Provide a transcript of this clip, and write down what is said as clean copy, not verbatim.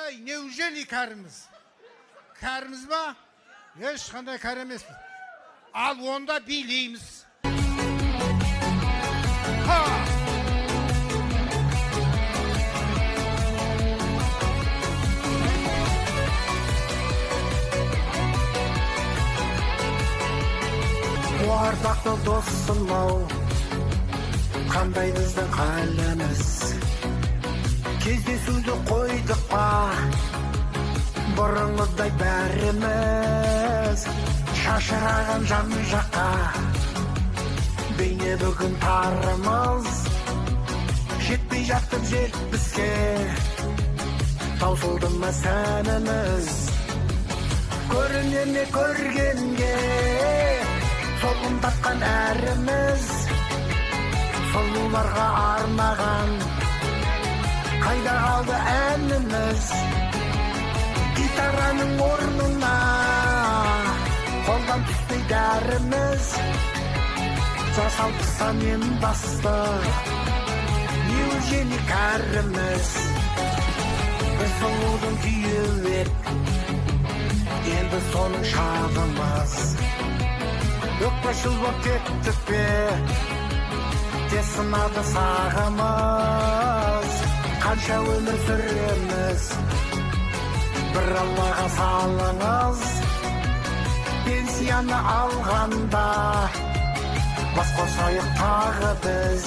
Ай, неужели кәріміз? Кәріміз ба? Ешқандай кәрі емеспіз. Ал онда билейміз. Ардақты досым-ау, қандай біздің халіміз? Кездесуді қойдық па, бұрынғыдай бәріміз? Шашыраған жан жаққа, бейне бүгін тарымыз. Жетпей жаттым жетпіске, таусылды ма сәніміз? Көріне ме көргенге, солын тапқан әріміз, сұлуларға арнаған қайда қалды әніміз? Гитараның орнына қолдан түспей дәріміз, жасалтыстан мен басты неужели кәріміз? Біз сұлудың күйі ек, енді соның шағымыз. Өкпешіл боп кеттік пе, тесінады сағымыз. Қанша өмір сүреміз, бір Аллаға салыңыз. Пенсияны алғанда, бас қосайық тағы біз.